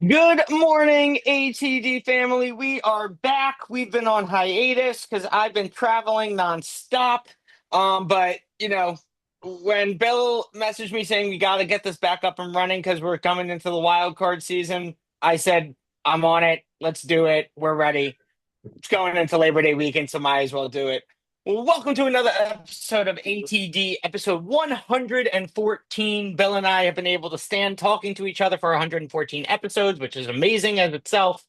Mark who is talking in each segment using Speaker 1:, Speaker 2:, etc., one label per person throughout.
Speaker 1: Good morning, ATD family. We are back. We've been on hiatus because I've been traveling nonstop. But when Bill messaged me saying we got to get this back up and running because we're coming into the wild card season, I said, I'm on it. Let's do it. We're ready. It's going into Labor Day weekend, so might as well do it. Well, welcome to another episode of ATD, episode 114. Bill and I have been able to stand talking to each other for 114 episodes, which is amazing as itself.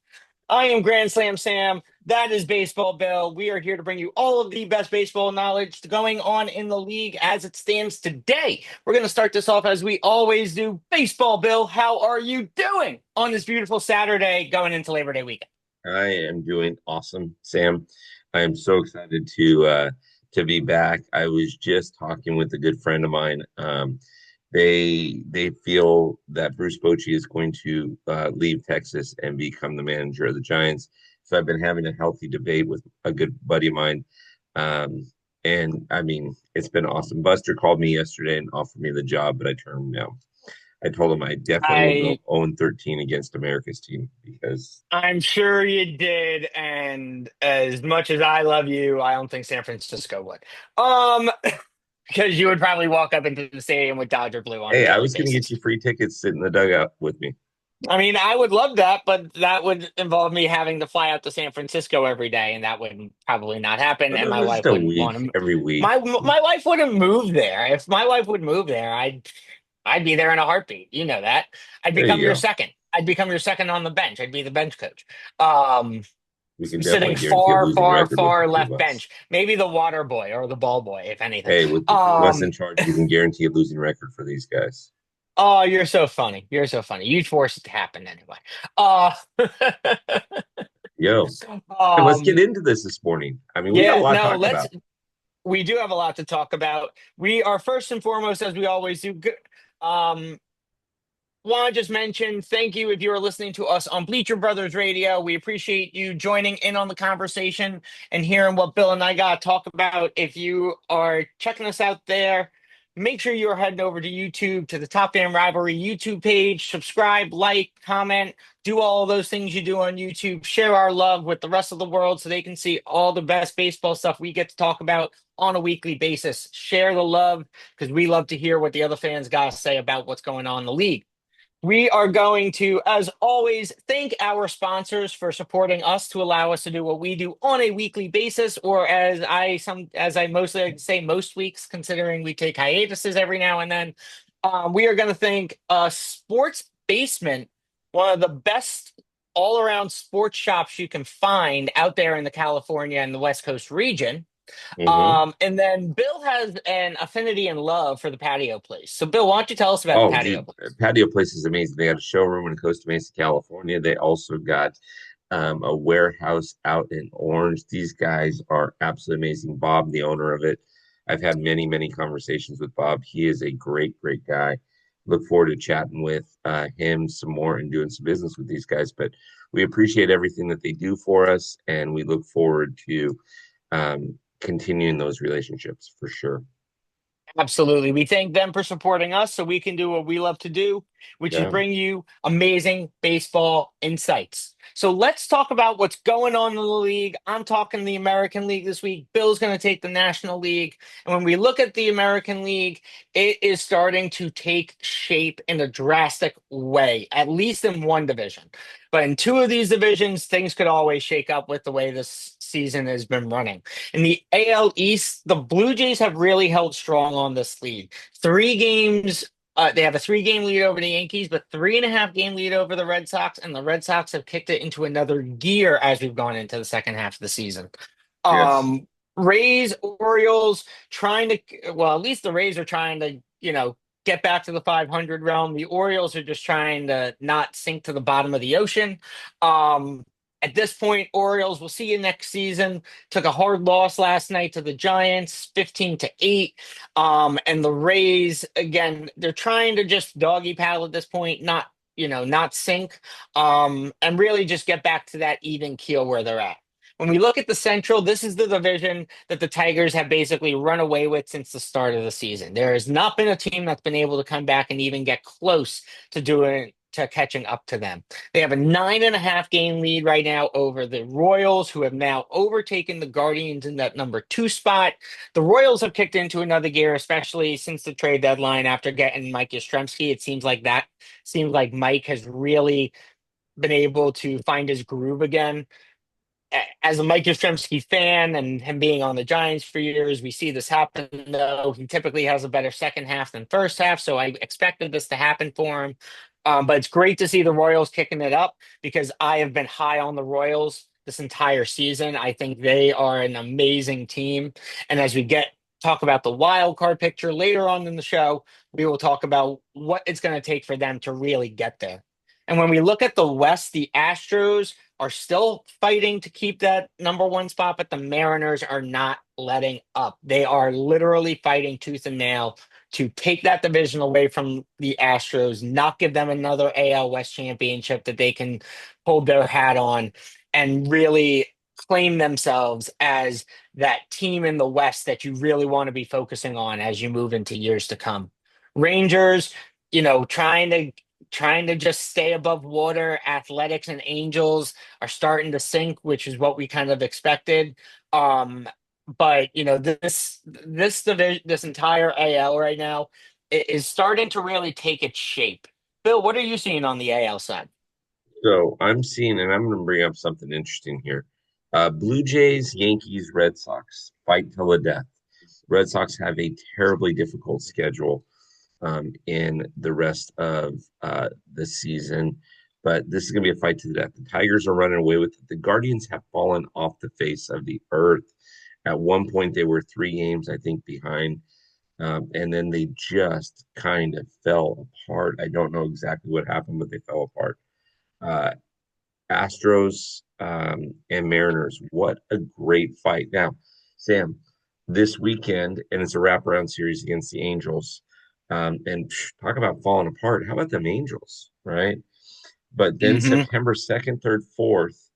Speaker 1: I am Grand Slam Sam. That is Baseball Bill. We are here to bring you all of the best baseball knowledge going on in the league as it stands today. We're going to start this off as we always do. Baseball Bill, how are you doing on this beautiful Saturday going into Labor Day weekend?
Speaker 2: I am doing awesome, Sam. I am so excited to be back. I was just talking with a good friend of mine. They feel that Bruce Bochy is going to leave Texas and become the manager of the Giants. So I've been having a healthy debate with a good buddy of mine. Um, and I mean, it's been awesome. Buster called me yesterday and offered me the job, but I turned him down. I told him I definitely will go
Speaker 1: I
Speaker 2: 0-13 against America's team because
Speaker 1: I'm sure you did, and as much as I love you, I don't think San Francisco would. Um, because you would probably walk up into the stadium with Dodger blue on a
Speaker 2: hey, I
Speaker 1: daily
Speaker 2: was going to get
Speaker 1: basis.
Speaker 2: you free tickets, sit in the dugout with me.
Speaker 1: I mean, I would love that, but that would involve me having to fly out to San Francisco every day, and that would probably not happen.
Speaker 2: No,
Speaker 1: And
Speaker 2: no,
Speaker 1: my
Speaker 2: no, just
Speaker 1: wife
Speaker 2: a
Speaker 1: wouldn't want
Speaker 2: week,
Speaker 1: to.
Speaker 2: every week.
Speaker 1: My wife wouldn't move there. If my wife would move there, I'd be there in a heartbeat. You know that. I'd
Speaker 2: There
Speaker 1: become
Speaker 2: you
Speaker 1: your
Speaker 2: go.
Speaker 1: second. I'd become your second on the bench. I'd be the bench coach. Um,
Speaker 2: We can
Speaker 1: Sitting
Speaker 2: definitely guarantee a
Speaker 1: far,
Speaker 2: losing
Speaker 1: far,
Speaker 2: record with the
Speaker 1: far
Speaker 2: two of
Speaker 1: left
Speaker 2: us.
Speaker 1: bench. Maybe the water boy or the ball boy, if anything.
Speaker 2: Hey, with Wes in
Speaker 1: Um,
Speaker 2: charge, we can guarantee a losing record for these guys.
Speaker 1: oh, you're so funny. You're so funny. You'd force it to happen anyway. Uh,
Speaker 2: Yo, let's get
Speaker 1: um,
Speaker 2: into this morning. I mean, we got a
Speaker 1: yeah,
Speaker 2: lot to
Speaker 1: no,
Speaker 2: talk about.
Speaker 1: we do have a lot to talk about. We are first and foremost, as we always do, um, want to just mention thank you if you are listening to us on Bleacher Brothers Radio. We appreciate you joining in on the conversation and hearing what Bill and I got to talk about. If you are checking us out there, make sure you're heading over to YouTube to the Top Fan Rivalry YouTube page. Subscribe, like, comment, do all of those things you do on YouTube. Share our love with the rest of the world so they can see all the best baseball stuff we get to talk about on a weekly basis. Share the love because we love to hear what the other fans got to say about what's going on in the league. We are going to, as always, thank our sponsors for supporting us to allow us to do what we do on a weekly basis, or as I mostly like to say most weeks, considering we take hiatuses every now and then. We are going to thank Sports Basement, one of the best all-around sports shops you can find out there in the California and the West Coast region.
Speaker 2: Hmm.
Speaker 1: And then Bill has an affinity and love for the patio place. So, Bill, why don't you tell us about the
Speaker 2: Oh,
Speaker 1: patio
Speaker 2: dude,
Speaker 1: place?
Speaker 2: Patio Place is amazing. They got a showroom in Costa Mesa, California. They also got a warehouse out in Orange. These guys are absolutely amazing. Bob, the owner of it, I've had many, many conversations with Bob. He is a great, great guy. Look forward to chatting with him some more and doing some business with these guys. But we appreciate everything that they do for us, and we look forward to continuing those relationships for sure.
Speaker 1: Absolutely. We thank them for supporting us so we can do what we love to do, which is
Speaker 2: Yeah.
Speaker 1: bring you amazing baseball insights. So let's talk about what's going on in the league. I'm talking the American League this week. Bill's going to take the National League. And when we look at the American League, it is starting to take shape in a drastic way, at least in one division. But in two of these divisions, things could always shake up with the way this season has been running. In the AL East, the Blue Jays have really held strong on this lead. Three games, they have a three-game lead over the Yankees, but 3.5 game lead over the Red Sox, and the Red Sox have kicked it into another gear as we've gone into the second half of the season.
Speaker 2: Yes.
Speaker 1: Um, Rays, Orioles, well, at least the Rays are trying to, get back to the 500 realm. The Orioles are just trying to not sink to the bottom of the ocean. Um, at this point, Orioles, we'll see you next season. Took a hard loss last night to the Giants, 15-8. And the Rays, again, they're trying to just doggy paddle at this point, not sink, and really just get back to that even keel where they're at. When we look at the Central, this is the division that the Tigers have basically run away with since the start of the season. There has not been a team that's been able to come back and even get close to doing to catching up to them. They have a 9.5 game lead right now over the Royals, who have now overtaken the Guardians in that number two spot. The Royals have kicked into another gear, especially since the trade deadline after getting Mike Yastrzemski. It seems like Mike has really been able to find his groove again. As a Mike Yastrzemski fan and him being on the Giants for years, we see this happen, though. He typically has a better second half than first half, so I expected this to happen for him. But it's great to see the Royals kicking it up because I have been high on the Royals this entire season. I think they are an amazing team. And as we talk about the wild card picture later on in the show, we will talk about what it's going to take for them to really get there. And when we look at the West, the Astros are still fighting to keep that number one spot, but the Mariners are not letting up. They are literally fighting tooth and nail to take that division away from the Astros, not give them another AL West championship that they can hold their hat on and really claim themselves as that team in the West that you really want to be focusing on as you move into years to come. Rangers, trying to just stay above water. Athletics and Angels are starting to sink, which is what we kind of expected. But this entire AL right now is starting to really take its shape. Bill, what are you seeing on the AL side?
Speaker 2: So I'm seeing, and I'm going to bring up something interesting here. Blue Jays, Yankees, Red Sox fight till the death. Red Sox have a terribly difficult schedule in the rest of the season, but this is going to be a fight to the death. The Tigers are running away with it. The Guardians have fallen off the face of the earth. At one point, they were 3 games, I think, behind, and then they just kind of fell apart. I don't know exactly what happened, but they fell apart. Uh, Astros and Mariners. What a great fight. Now, Sam, this weekend, and it's a wraparound series against the Angels. And talk about falling apart. How about them Angels, right? But then
Speaker 1: Hmm.
Speaker 2: September 2nd, 3rd, 4th,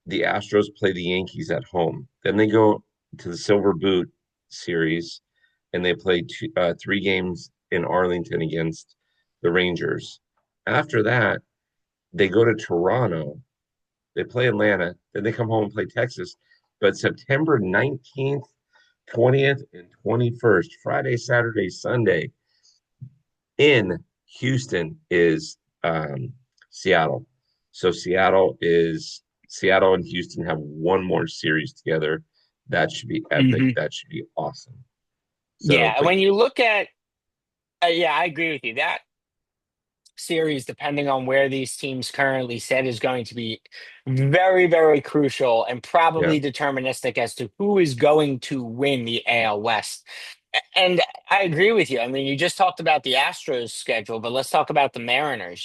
Speaker 2: the Astros play the Yankees at home. Then they go to the Silver Boot series and they play 3 games in Arlington against the Rangers. After that, they go to Toronto. They play Atlanta. Then they come home and play Texas. But September 19th, 20th, and 21st, Friday, Saturday, Sunday, in Houston is Seattle. So Seattle and Houston have one more series together. That should be epic.
Speaker 1: Hmm.
Speaker 2: That should be awesome. So,
Speaker 1: Yeah,
Speaker 2: but
Speaker 1: when you look at, yeah, I agree with you. That series, depending on where these teams currently sit, is going to be very, very crucial and
Speaker 2: yeah,
Speaker 1: probably deterministic as to who is going to win the AL West. And I agree with you. I mean, you just talked about the Astros schedule, but let's talk about the Mariners.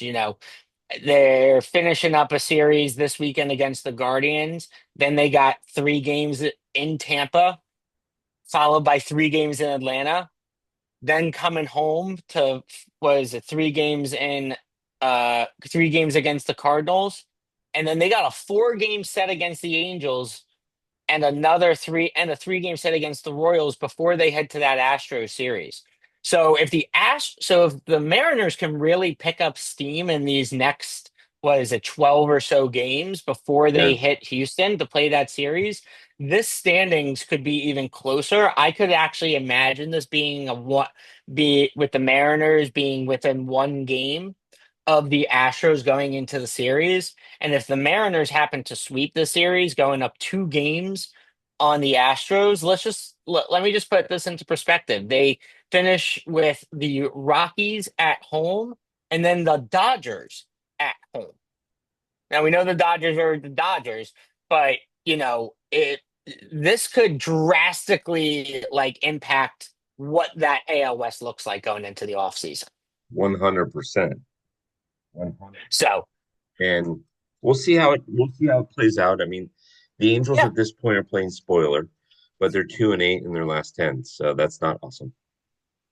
Speaker 1: They're finishing up a series this weekend against the Guardians. Then they got 3 games in Tampa, followed by 3 games in Atlanta, then coming home to was it 3 games in 3 games against the Cardinals, and then they got a 4 game set against the Angels and a 3 game set against the Royals before they head to that Astros series. So if the Mariners can really pick up steam in these next, what is it, 12 or so games before
Speaker 2: yeah.
Speaker 1: they hit Houston to play that series, this standings could be even closer. I could actually imagine this being a what be with the Mariners being within 1 game of the Astros going into the series. And if the Mariners happen to sweep the series, going up 2 games on the Astros, let me just put this into perspective. They finish with the Rockies at home and then the Dodgers at home. Now we know the Dodgers are the Dodgers, but it this could drastically like impact what that AL West looks like going into the offseason.
Speaker 2: 100%. 100.
Speaker 1: So,
Speaker 2: And we'll see how it plays out. I mean, the Angels
Speaker 1: yeah,
Speaker 2: at this point are playing spoiler, but they're 2-8 in their last 10. So that's not awesome.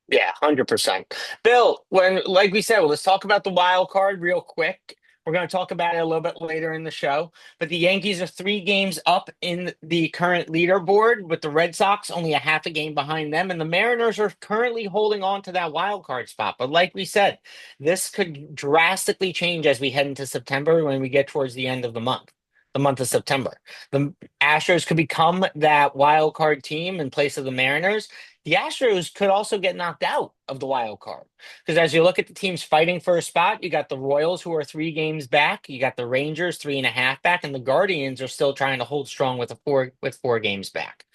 Speaker 1: yeah, 100%. Bill, when like we said, well, let's talk about the wild card real quick. We're going to talk about it a little bit later in the show. But the Yankees are 3 games up in the current leaderboard, with the Red Sox only a half a game behind them. And the Mariners are currently holding on to that wild card spot. But like we said, this could drastically change as we head into September when we get towards the end of the month of September. The Astros could become that wild card team in place of the Mariners. The Astros could also get knocked out of the wild card. Because as you look at the teams fighting for a spot, you got the Royals, who are 3 games back. You got the Rangers 3.5 back, and the Guardians are still trying to hold strong with 4 games back.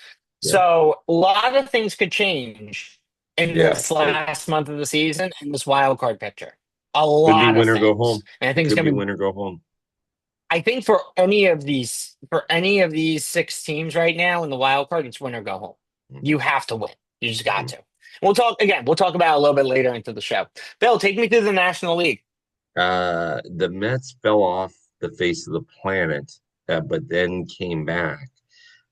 Speaker 2: Yeah.
Speaker 1: So a lot of things could change in
Speaker 2: Yeah.
Speaker 1: this
Speaker 2: It
Speaker 1: last month of the season in this wild card picture. A
Speaker 2: could be
Speaker 1: lot of
Speaker 2: win or go
Speaker 1: things,
Speaker 2: home.
Speaker 1: and I
Speaker 2: It
Speaker 1: think it's
Speaker 2: could
Speaker 1: going
Speaker 2: be
Speaker 1: to be.
Speaker 2: win or go home.
Speaker 1: I think for any of these 6 teams right now in the wild card, it's win or go home.
Speaker 2: Mhm.
Speaker 1: You have to win. You just got
Speaker 2: Mhm.
Speaker 1: to. We'll talk again. We'll talk about it a little bit later into the show. Bill, take me through the National League.
Speaker 2: The Mets fell off the face of the planet, but then came back,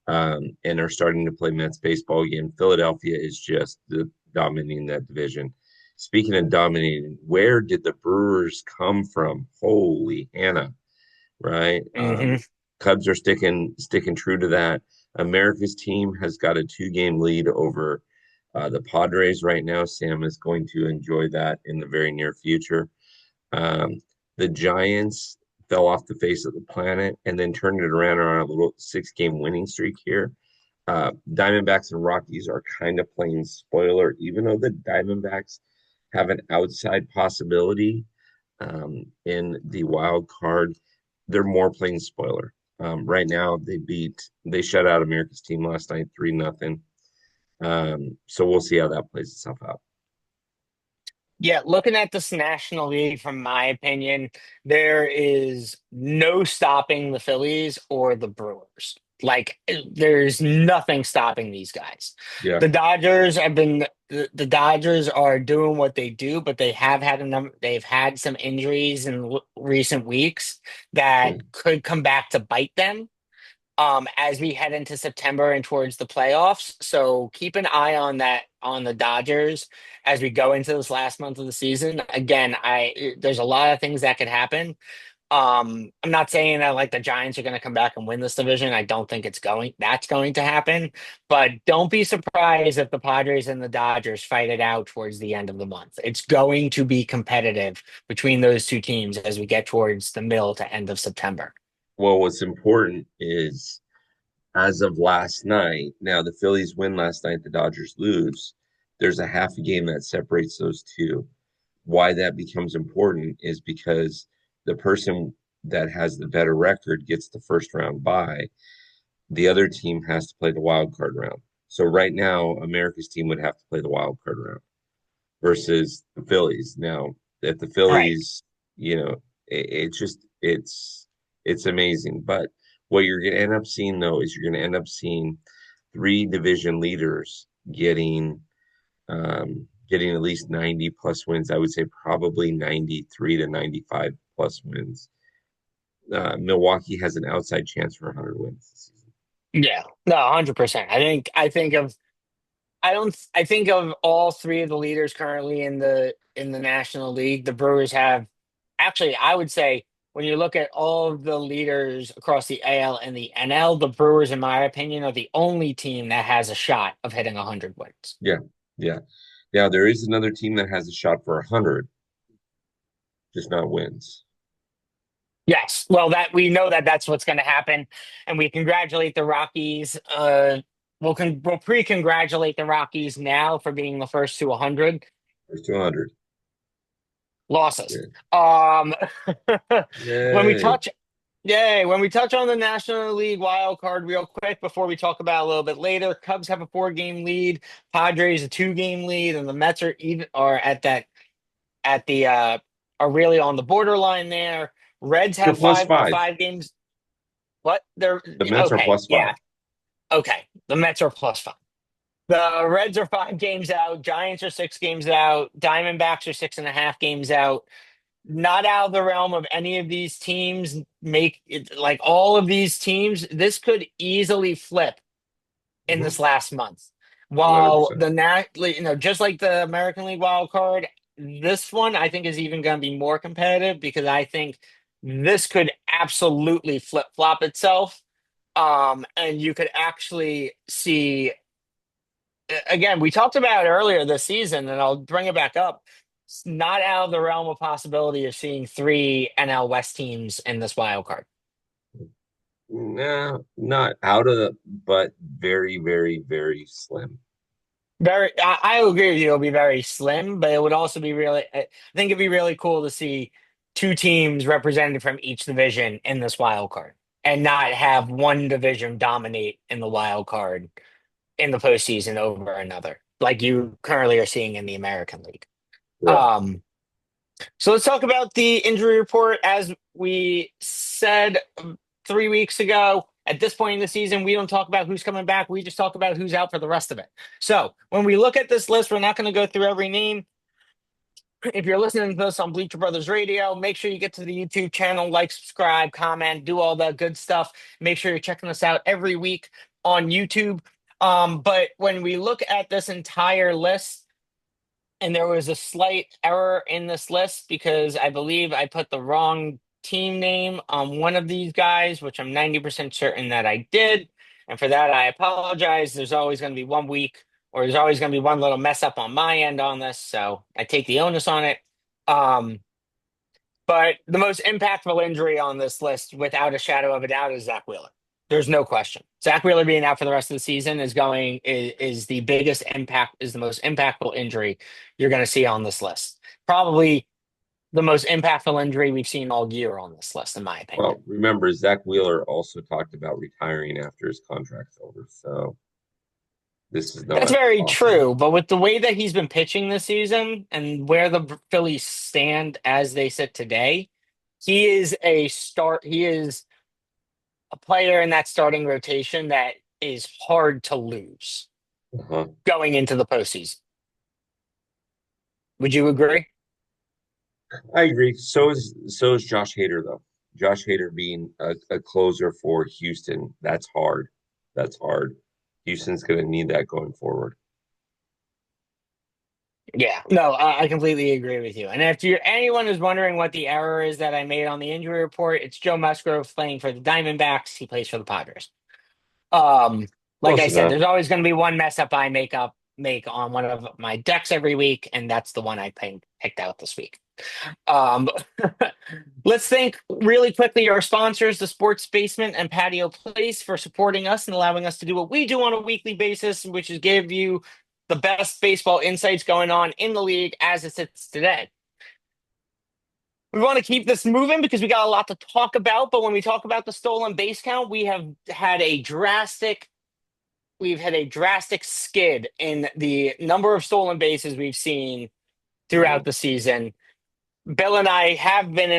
Speaker 2: and are starting to play Mets baseball again. Philadelphia is just dominating that division. Speaking of dominating, where did the Brewers come from? Holy Hannah, right?
Speaker 1: Hmm.
Speaker 2: Cubs are sticking true to that. America's team has got a 2-game lead over the Padres right now. Sam is going to enjoy that in the very near future. Um, the Giants fell off the face of the planet and then turned it around on a little 6-game winning streak here. Diamondbacks and Rockies are kind of playing spoiler, even though the Diamondbacks have an outside possibility in the wild card. They're more playing spoiler. Right now, they shut out America's team last night 3-0. So we'll see how that plays itself out.
Speaker 1: Yeah, looking at this National League, from my opinion, there is no stopping the Phillies or the Brewers. Like, there's nothing stopping these guys.
Speaker 2: Yeah.
Speaker 1: The Dodgers are doing what they do, but they've had some injuries in recent weeks that could come back to bite them as we head into September and towards the playoffs. So keep an eye on that, on the Dodgers, as we go into this last month of the season. Again, I there's a lot of things that could happen. I'm not saying that like the Giants are going to come back and win this division. I don't think that's going to happen. But don't be surprised if the Padres and the Dodgers fight it out towards the end of the month. It's going to be competitive between those two teams as we get towards the middle to end of September.
Speaker 2: Well, what's important is as of last night, now the Phillies win last night, the Dodgers lose. There's a half a game that separates those two. Why that becomes important is because the person that has the better record gets the first round bye. The other team has to play the wild card round. So right now, America's team would have to play the wild card round versus the Phillies. Now, at the
Speaker 1: Right.
Speaker 2: Phillies, it's amazing. But what you're going to end up seeing though is you're going to end up seeing 3 division leaders getting at least 90 plus wins. I would say probably 93 to 95 plus wins. Milwaukee has an outside chance for 100 wins this season.
Speaker 1: Yeah, no, 100%. I think of all three of the leaders currently in the National League. The Brewers have, actually, I would say, when you look at all of the leaders across the AL and the NL, the Brewers, in my opinion, are the only team that has a shot of hitting 100 wins.
Speaker 2: Yeah, yeah. Now there is another team that has a shot for 100, just not wins.
Speaker 1: Yes, well, that we know that that's what's going to happen, and we congratulate the Rockies. We'll pre-congratulate the Rockies now for being the first to 100
Speaker 2: There's 200.
Speaker 1: losses.
Speaker 2: Yeah.
Speaker 1: Um, when we
Speaker 2: Yay.
Speaker 1: touch, yay, when we touch on the National League wild card real quick before we talk about it a little bit later, Cubs have a 4 game lead, Padres a 2 game lead, and the Mets are at the are really on the borderline there. Reds
Speaker 2: They're
Speaker 1: have
Speaker 2: plus
Speaker 1: five are
Speaker 2: five.
Speaker 1: 5 games. What? They're
Speaker 2: The Mets are
Speaker 1: okay.
Speaker 2: plus
Speaker 1: Yeah.
Speaker 2: five.
Speaker 1: Okay. The Mets are +5. The Reds are 5 games out. Giants are 6 games out. Diamondbacks are 6.5 games out. Not out of the realm of any of these teams. Make it like all of these teams. This could easily flip in
Speaker 2: Mhm.
Speaker 1: this last month. While
Speaker 2: 100%.
Speaker 1: the just like the American League wild card, this one I think is even going to be more competitive because I think this could absolutely flip flop itself. And you could actually see, again, we talked about earlier this season, and I'll bring it back up. It's not out of the realm of possibility of seeing three NL West teams in this wild card.
Speaker 2: No, not out of the, but very, very, very slim.
Speaker 1: I agree with you. It'll be very slim, but it would also be really, I think it'd be really cool to see two teams represented from each division in this wild card and not have one division dominate in the wild card in the postseason over another, like you currently are seeing in the American League.
Speaker 2: Yeah.
Speaker 1: Um, so let's talk about the injury report. As we said 3 weeks ago, at this point in the season, we don't talk about who's coming back. We just talk about who's out for the rest of it. So when we look at this list, we're not going to go through every name. If you're listening to this on Bleacher Brothers Radio, make sure you get to the YouTube channel, like, subscribe, comment, do all that good stuff. Make sure you're checking us out every week on YouTube. But when we look at this entire list, and there was a slight error in this list because I believe I put the wrong team name on one of these guys, which I'm 90% certain that I did. And for that, I apologize. There's always going to be 1 week, or there's always going to be one little mess up on my end on this. So I take the onus on it. Um, but the most impactful injury on this list, without a shadow of a doubt, is Zach Wheeler. There's no question. Zach Wheeler being out for the rest of the season is the biggest impact, is the most impactful injury you're going to see on this list. Probably the most impactful injury we've seen all year on this list, in my opinion.
Speaker 2: Well, remember, Zach Wheeler also talked about retiring after his contract's over. So this is no
Speaker 1: That's
Speaker 2: extra
Speaker 1: very
Speaker 2: loss on him.
Speaker 1: true, but with the way that he's been pitching this season and where the Phillies stand as they sit today, he is a start. He is a player in that starting rotation that is hard to lose
Speaker 2: Uh-huh.
Speaker 1: going into the postseason. Would you agree?
Speaker 2: I agree. So is Josh Hader though. Josh Hader being a closer for Houston, that's hard. That's hard. Houston's going to need that going forward.
Speaker 1: Yeah, no, I completely agree with you. And if anyone is wondering what the error is that I made on the injury report, it's Joe Musgrove playing for the Diamondbacks. He plays for the Padres. Um, like I
Speaker 2: Close
Speaker 1: said,
Speaker 2: enough.
Speaker 1: there's always going to be one mess up I make on one of my decks every week, and that's the one I picked out this week. Um, let's thank really quickly our sponsors, the Sports Basement and Patio Place, for supporting us and allowing us to do what we do on a weekly basis, which is give you the best baseball insights going on in the league as it sits today. We want to keep this moving because we got a lot to talk about. But when we talk about the stolen base count, we've had a drastic skid in the number of stolen bases we've seen throughout
Speaker 2: Mhm.
Speaker 1: the season. Bill and I have been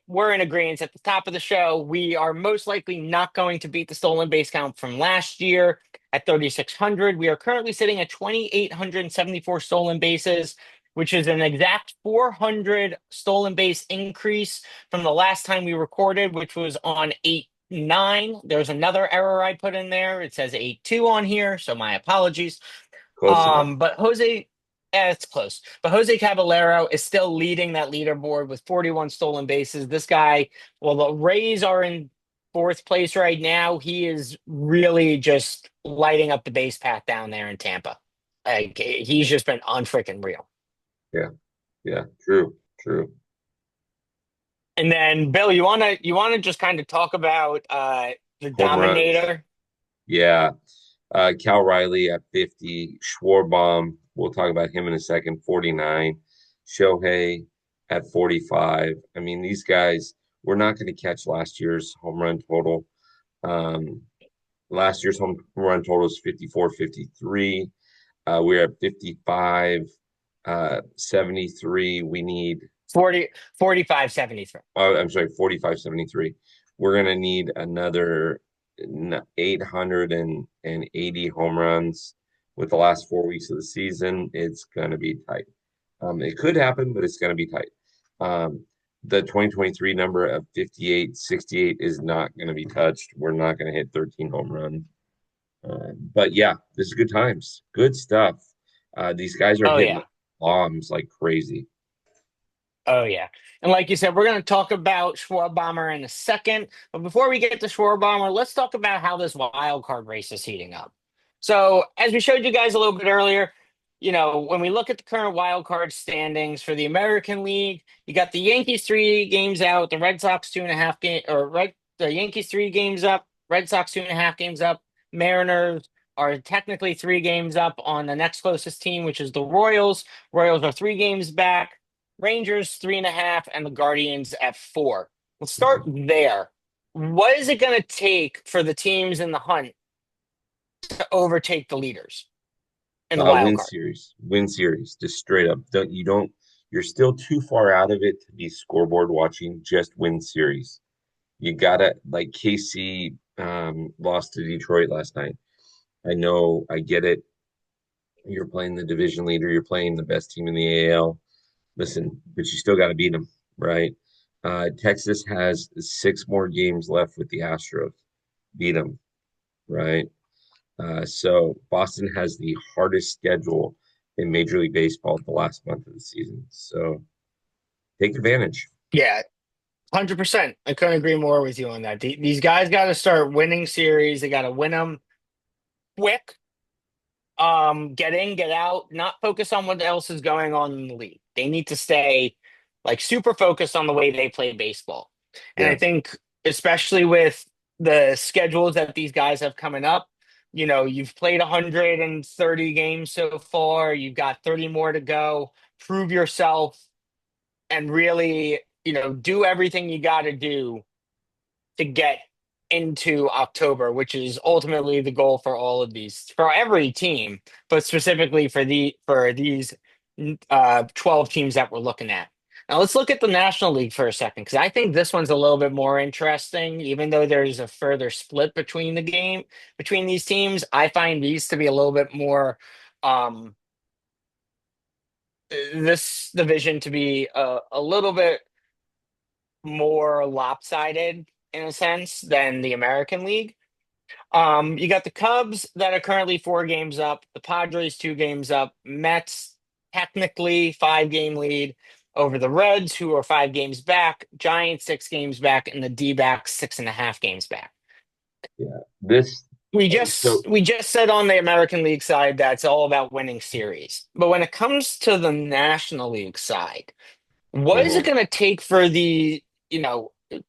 Speaker 1: we're in agreement at the top of the show. We are most likely not going to beat the stolen base count from last year at 3,600. We are currently sitting at 2,874 stolen bases, which is an exact 400 stolen base increase from the last time we recorded, which was on 8-9. There's another error I put in there. It says 8-2 on here, so my apologies.
Speaker 2: Close enough.
Speaker 1: But it's close. But Jose Caballero is still leading that leaderboard with 41 stolen bases. This guy, well, the Rays are in fourth place right now. He is really just lighting up the base path down there in Tampa. Like he's just been unfreaking real.
Speaker 2: Yeah. Yeah. True. True.
Speaker 1: And then Bill, you wanna just kind of talk about the
Speaker 2: Home runs.
Speaker 1: Dominator?
Speaker 2: Yeah. Cal Riley at 50. Schwarbaum, we'll talk about him in a second, 49. Shohei at 45. I mean, these guys, we're not going to catch last year's home run total. Um, Last year's home run total is 54, 53. We're at 55, 73. We need,
Speaker 1: 45-73.
Speaker 2: I'm sorry, 45, 73. We're going to need another 880 home runs with the last 4 weeks of the season. It's going to be tight. It could happen, but it's going to be tight. The 2023 number of 58, 68 is not going to be touched. We're not going to hit 13 home runs. But yeah, this is good times. Good stuff. These guys are
Speaker 1: Oh
Speaker 2: hitting
Speaker 1: yeah.
Speaker 2: bombs like crazy.
Speaker 1: Oh yeah. And like you said, we're going to talk about Schwarbomber in a second. But before we get to Schwarbomber, let's talk about how this wild card race is heating up. So, as we showed you guys a little bit earlier, when we look at the current wild card standings for the American League, you got the Yankees 3 games out, the Red Sox 2.5 game, the Yankees 3 games up, Red Sox 2.5 games up, Mariners are technically 3 games up on the next closest team, which is the Royals. Royals are 3 games back. Rangers 3.5, and the Guardians at 4. Let's start there. What is it going to take for the teams in the hunt to overtake the leaders in the wild card?
Speaker 2: Win series, just straight up. You're still too far out of it to be scoreboard watching. Just win series. You gotta like KC lost to Detroit last night. I know, I get it. You're playing the division leader. You're playing the best team in the AL. Listen, but you still got to beat them, right? Texas has 6 more games left with the Astros. Beat them, right? So Boston has the hardest schedule in Major League Baseball the last month of the season. So take advantage.
Speaker 1: Yeah, 100%. I couldn't agree more with you on that. These guys got to start winning series. They got to win them quick. Get in, get out, not focus on what else is going on in the league. They need to stay like super focused on the way they play baseball. And I
Speaker 2: Yeah.
Speaker 1: think especially with the schedules that these guys have coming up, you've played 130 games so far, you've got 30 more to go. Prove yourself and really, do everything you got to do to get into October, which is ultimately the goal for all of these, for every team, but specifically for these 12 teams that we're looking at. Now let's look at the National League for a second, because I think this one's a little bit more interesting, even though there's a further split between these teams. I find these to be a little bit more um this division to be a little bit more lopsided in a sense than the American League. You got the Cubs that are currently 4 games up, the Padres 2 games up, Mets technically 5 game lead over the Reds, who are 5 games back, Giants 6 games back, and the D-backs 6.5 games back.
Speaker 2: Yeah. This
Speaker 1: We
Speaker 2: so
Speaker 1: just we just said on the American League side that's all about winning series. But when it comes to the National League side, what is it
Speaker 2: mhm.
Speaker 1: going to take for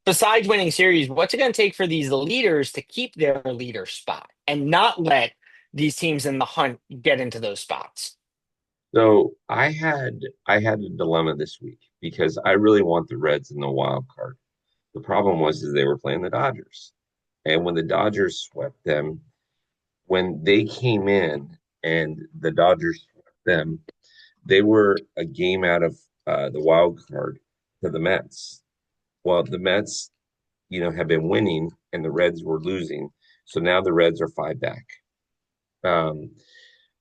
Speaker 1: besides winning series, what's it going to take for these leaders to keep their leader spot and not let these teams in the hunt get into those spots?
Speaker 2: So I had a dilemma this week because I really want the Reds in the wild card. The problem was is they were playing the Dodgers. And when the Dodgers swept them, when they came in and the Dodgers swept them, they were a game out of the wild card to the Mets. Well, the Mets, have been winning and the Reds were losing. So now the Reds are 5 back. Um,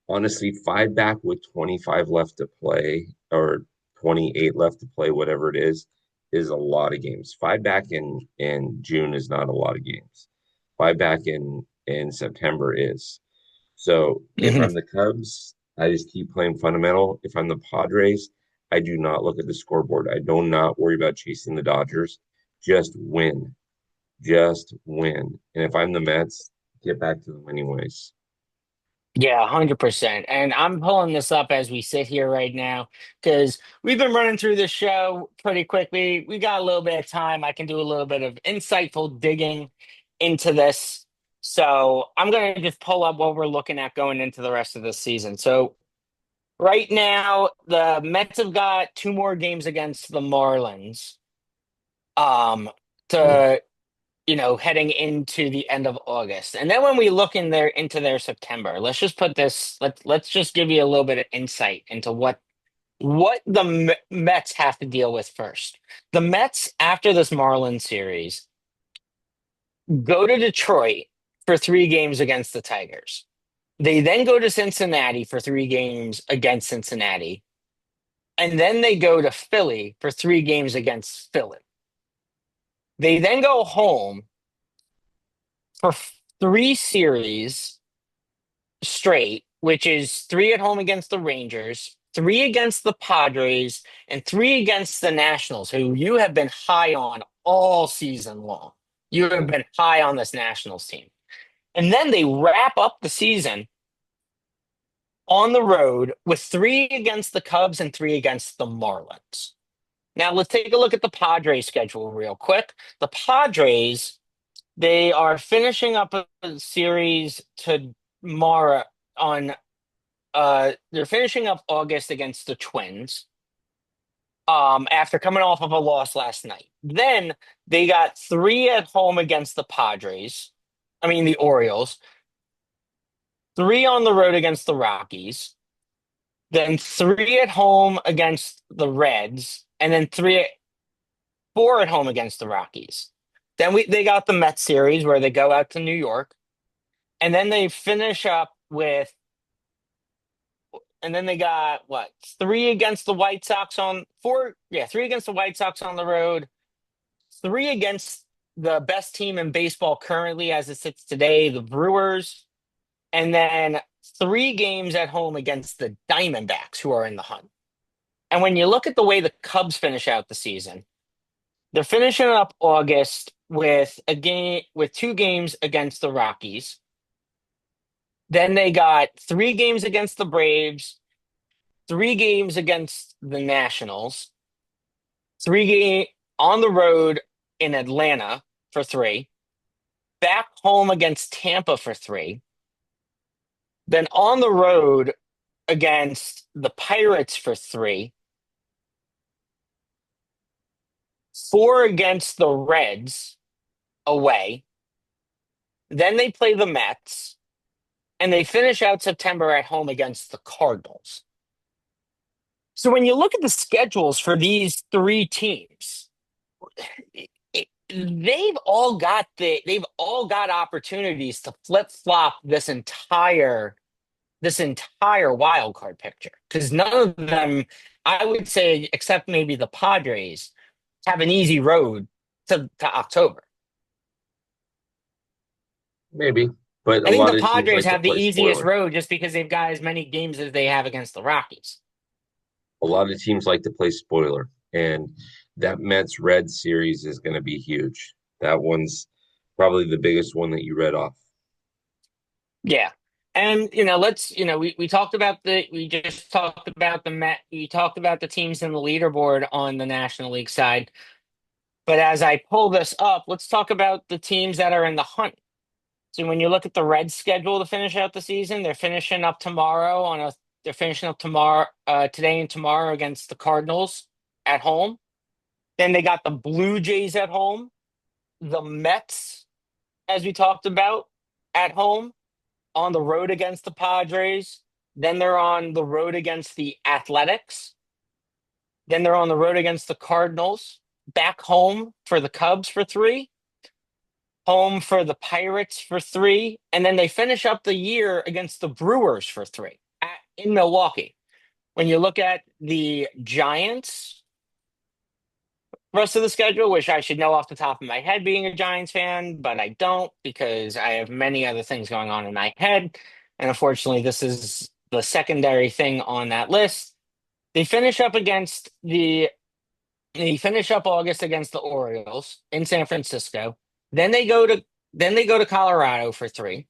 Speaker 2: Honestly, 5 back with 25 left to play or 28 left to play, whatever it is a lot of games. 5 back in June is not a lot of games. 5 back in September is. So if
Speaker 1: Mhm.
Speaker 2: I'm the Cubs, I just keep playing fundamental. If I'm the Padres, I do not look at the scoreboard. I do not worry about chasing the Dodgers. Just win. Just win. And if I'm the Mets, get back to them anyways.
Speaker 1: Yeah, 100%. And I'm pulling this up as we sit here right now because we've been running through this show pretty quickly. We got a little bit of time. I can do a little bit of insightful digging into this. So I'm going to just pull up what we're looking at going into the rest of the season. So right now, the Mets have got 2 more games against the Marlins. Um,
Speaker 2: Yeah.
Speaker 1: to heading into the end of August. And then when we look into their September, let's just put this, let's just give you a little bit of insight into what the Mets have to deal with first. The Mets, after this Marlins series, go to Detroit for 3 games against the Tigers. They then go to Cincinnati for 3 games against Cincinnati. And then they go to Philly for 3 games against Philly. They then go home for 3 series straight, which is 3 at home against the Rangers, three against the Padres, and three against the Nationals, who you have been high on all season long. You have been high on this Nationals team. And then they wrap up the season on the road with three against the Cubs and three against the Marlins. Now let's take a look at the Padres schedule real quick. The Padres, they are finishing up a series tomorrow on they're finishing up August against the Twins after coming off of a loss last night. Then they got three at home against the Padres. I mean the Orioles, three on the road against the Rockies, then three at home against the Reds, and then four at home against the Rockies. Then they got the Mets series where they go out to New York, and then they finish up with, and then they got what, three against the White Sox on four, yeah, three against the White Sox on the road, three against the best team in baseball currently as it sits today, the Brewers, and then three games at home against the Diamondbacks, who are in the hunt. And when you look at the way the Cubs finish out the season, they're finishing up August with two games against the Rockies. Then they got three games against the Braves, three games against the Nationals, three game on the road in Atlanta for three, back home against Tampa for three, then on the road against the Pirates for three, four against the Reds away. Then they play the Mets, and they finish out September at home against the Cardinals. So when you look at the schedules for these three teams, they've all got opportunities to flip flop this entire wild card picture, because none of them, I would say, except maybe the Padres, have an easy road to October.
Speaker 2: Maybe, but a
Speaker 1: I think
Speaker 2: lot
Speaker 1: the
Speaker 2: of teams
Speaker 1: Padres
Speaker 2: like to
Speaker 1: have the
Speaker 2: play
Speaker 1: easiest
Speaker 2: spoiler.
Speaker 1: road just because they've got as many games as they have against the Rockies.
Speaker 2: A lot of teams like to play spoiler, and that Mets Red series is going to be huge. That one's probably the biggest one that you read off.
Speaker 1: Yeah. And we just talked about the Met, we talked about the teams in the leaderboard on the National League side. But as I pull this up, let's talk about the teams that are in the hunt. So when you look at the Reds schedule to finish out the season, they're finishing up tomorrow, today and tomorrow against the Cardinals at home. Then they got the Blue Jays at home, the Mets, as we talked about, at home, on the road against the Padres. Then they're on the road against the Athletics. Then they're on the road against the Cardinals, back home for the Cubs for three, home for the Pirates for three, and then they finish up the year against the Brewers for three in Milwaukee. When you look at the Giants, rest of the schedule, which I should know off the top of my head being a Giants fan, but I don't because I have many other things going on in my head. And unfortunately, this is the secondary thing on that list. They finish up against they finish up August against the Orioles in San Francisco. Then they go to Colorado for three.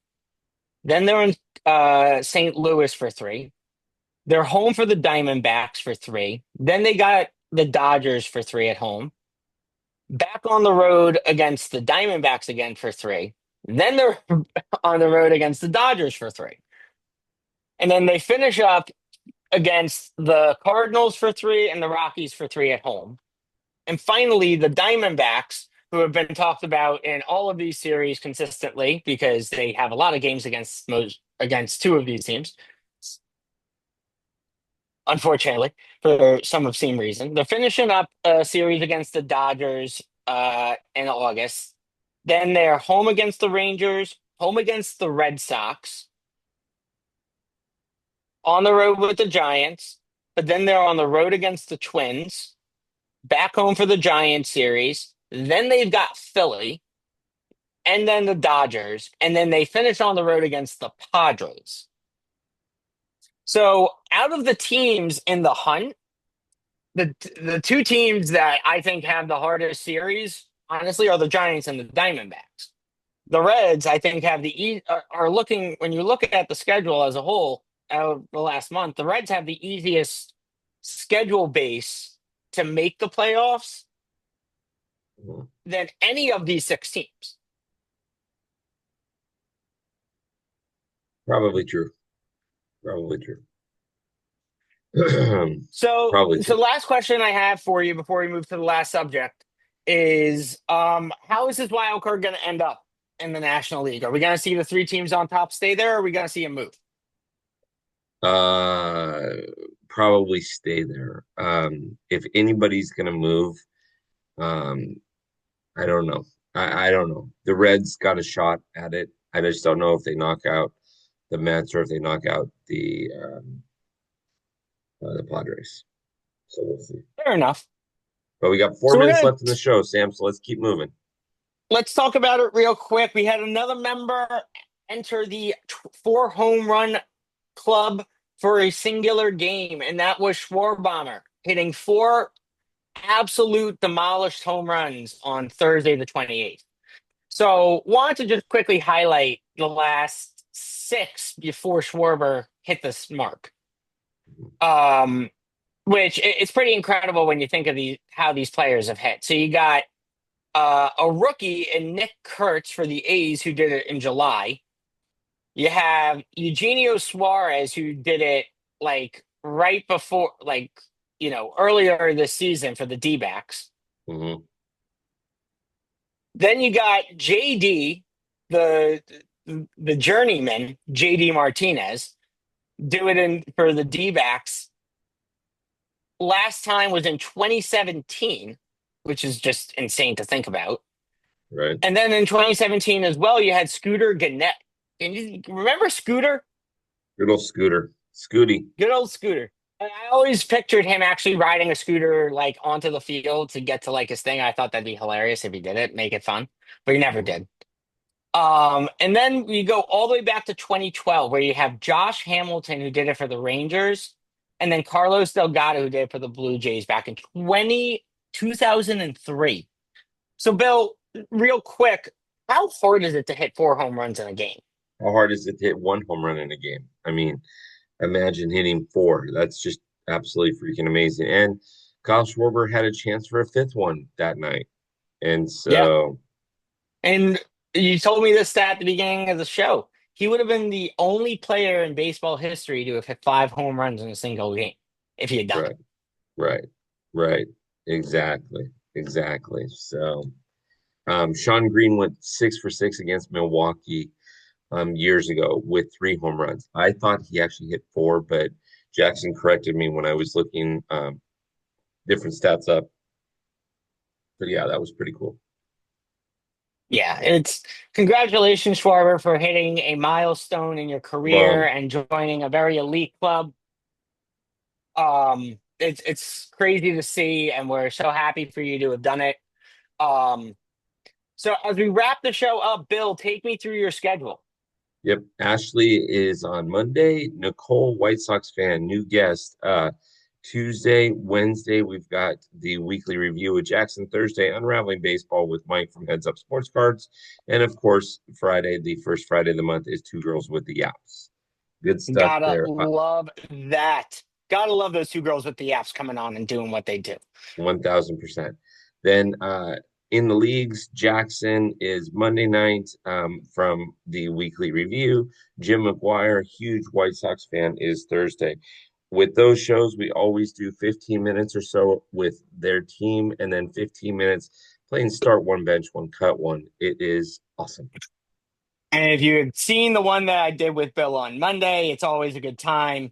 Speaker 1: Then they're in St. Louis for three. They're home for the Diamondbacks for three. Then they got the Dodgers for three at home. Back on the road against the Diamondbacks again for three. Then they're on the road against the Dodgers for three. And then they finish up against the Cardinals for three and the Rockies for three at home. And finally, the Diamondbacks, who have been talked about in all of these series consistently because they have a lot of games against two of these teams, unfortunately, for some obscene reason. They're finishing up a series against the Dodgers in August. Then they're home against the Rangers, home against the Red Sox, on the road with the Giants, but then they're on the road against the Twins, back home for the Giants series. Then they've got Philly, and then the Dodgers, and then they finish on the road against the Padres. So out of the teams in the hunt, the two teams that I think have the hardest series, honestly, are the Giants and the Diamondbacks. The Reds, I think, have are looking when you look at the schedule as a whole out of the last month. The Reds have the easiest schedule base to make the playoffs
Speaker 2: Mhm.
Speaker 1: than any of these six teams.
Speaker 2: Probably true. Probably true.
Speaker 1: So,
Speaker 2: Probably
Speaker 1: so
Speaker 2: true.
Speaker 1: last question I have for you before we move to the last subject is, how is this wild card going to end up in the National League? Are we going to see the three teams on top stay there, or are we going to see a move?
Speaker 2: Uh, Probably stay there. If anybody's gonna move, um, I don't know. I don't know. The Reds got a shot at it. I just don't know if they knock out the Mets or if they knock out the Padres. So we'll see.
Speaker 1: Fair enough.
Speaker 2: But we got four
Speaker 1: So
Speaker 2: minutes left in the show, Sam. So let's keep moving.
Speaker 1: let's talk about it real quick. We had another member enter the four home run club for a singular game, and that was Schwarbomber hitting four absolute demolished home runs on Thursday, the 28th. So, wanted to just quickly highlight the last six before Schwarber hit this mark. Um, which it's pretty incredible when you think of how these players have hit. So you got a rookie in Nick Kurtz for the A's who did it in July. You have Eugenio Suarez who did it like right before, like, earlier this season for the D backs.
Speaker 2: Hmm.
Speaker 1: Then you got JD, the the journeyman, JD Martinez, do it in for the D backs. Last time was in 2017, which is just insane to think about.
Speaker 2: Right.
Speaker 1: And then in 2017 as well, you had Scooter Gannett. And you remember Scooter?
Speaker 2: Good old Scooter. Scooty.
Speaker 1: Good old Scooter. And I always pictured him actually riding a scooter like onto the field to get to like his thing. I thought that'd be hilarious if he did it, make it fun, but he never
Speaker 2: Mhm.
Speaker 1: did. And then we go all the way back to 2012, where you have Josh Hamilton who did it for the Rangers, and then Carlos Delgado who did it for the Blue Jays back in 2003. So, Bill, real quick, how hard is it to hit four home runs in a game?
Speaker 2: How hard is it to hit one home run in a game? I mean, imagine hitting four. That's just absolutely freaking amazing. And Kyle Schwarber had a chance for a fifth one that night. And
Speaker 1: Yeah.
Speaker 2: so,
Speaker 1: And you told me this stat at the beginning of the show. He would have been the only player in baseball history to have hit five home runs in a single game if he had done it.
Speaker 2: right, right, right. Exactly. Exactly. So, Sean Green went 6 for 6 against Milwaukee years ago with 3 home runs. I thought he actually hit four, but Jackson corrected me when I was looking different stats up. But yeah, that was pretty cool.
Speaker 1: Yeah, it's congratulations, Schwarber, for hitting a milestone in your career
Speaker 2: Well,
Speaker 1: and joining a very elite club. It's crazy to see, and we're so happy for you to have done it. Um, so as we wrap the show up, Bill, take me through your schedule.
Speaker 2: yep. Ashley is on Monday. Nicole, White Sox fan, new guest. Tuesday, Wednesday, we've got the weekly review with Jackson. Thursday, Unraveling Baseball with Mike from Heads Up Sports Cards. And of course, Friday, the first Friday of the month, is Two Girls with the Yaps. Good stuff
Speaker 1: Gotta
Speaker 2: there.
Speaker 1: love that. Gotta love those two girls with the apps coming on and doing what they do.
Speaker 2: 1000%. Then in the leagues, Jackson is Monday night from the weekly review. Jim McGuire, huge White Sox fan, is Thursday. With those shows, we always do 15 minutes or so with their team and then 15 minutes playing start one, bench one, cut one. It is awesome.
Speaker 1: And if you had seen the one that I did with Bill on Monday, it's always a good time.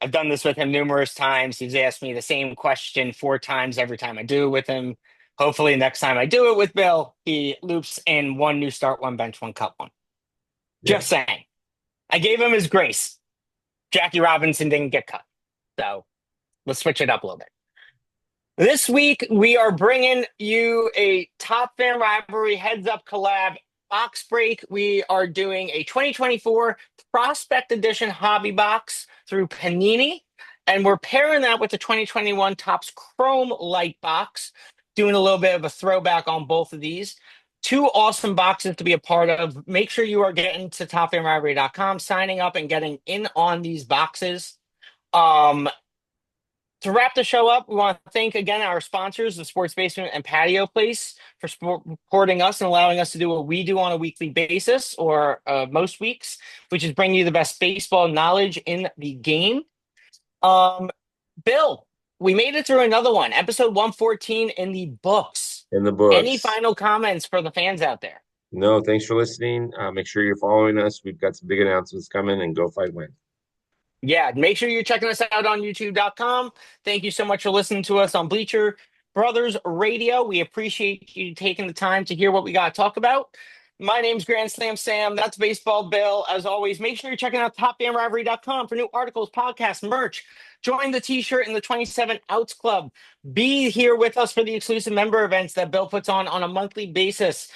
Speaker 1: I've done this with him numerous times. He's asked me the same question four times every time I do it with him. Hopefully, next time I do it with Bill, he loops in one new start, one bench, one cut one.
Speaker 2: Yeah.
Speaker 1: Just saying. I gave him his grace. Jackie Robinson didn't get cut. So let's switch it up a little bit. This week, we are bringing you a Top Fan Rivalry Heads Up collab box break. We are doing a 2024 Prospect Edition hobby box through Panini, and we're pairing that with the 2021 Topps Chrome Light box, doing a little bit of a throwback on both of these. Two awesome boxes to be a part of. Make sure you are getting to topfanrivalry.com, signing up and getting in on these boxes. Um, to wrap the show up, we want to thank again our sponsors, the Sports Basement and Patio Place, for supporting us and allowing us to do what we do on a weekly basis, or most weeks, which is bring you the best baseball knowledge in the game. Um, Bill, we made it through another one, episode 114 in the books.
Speaker 2: In the
Speaker 1: Any
Speaker 2: books.
Speaker 1: final comments for the fans out there?
Speaker 2: No, thanks for listening. Make sure you're following us. We've got some big announcements coming, and go fight win.
Speaker 1: Yeah, make sure you're checking us out on youtube.com. Thank you so much for listening to us on Bleacher Brothers Radio. We appreciate you taking the time to hear what we got to talk about. My name's Grand Slam Sam. That's Baseball Bill. As always, make sure you're checking out topfanrivalry.com for new articles, podcasts, merch. Join the t-shirt in the 27 Outs Club. Be here with us for the exclusive member events that Bill puts on a monthly basis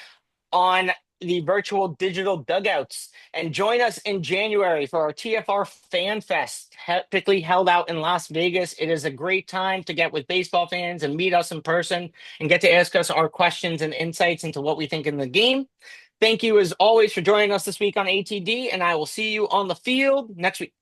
Speaker 1: on the virtual digital dugouts, and join us in January for our TFR Fan Fest, typically held out in Las Vegas. It is a great time to get with baseball fans and meet us in person and get to ask us our questions and insights into what we think in the game. Thank you as always for joining us this week on ATD, and I will see you on the field next week.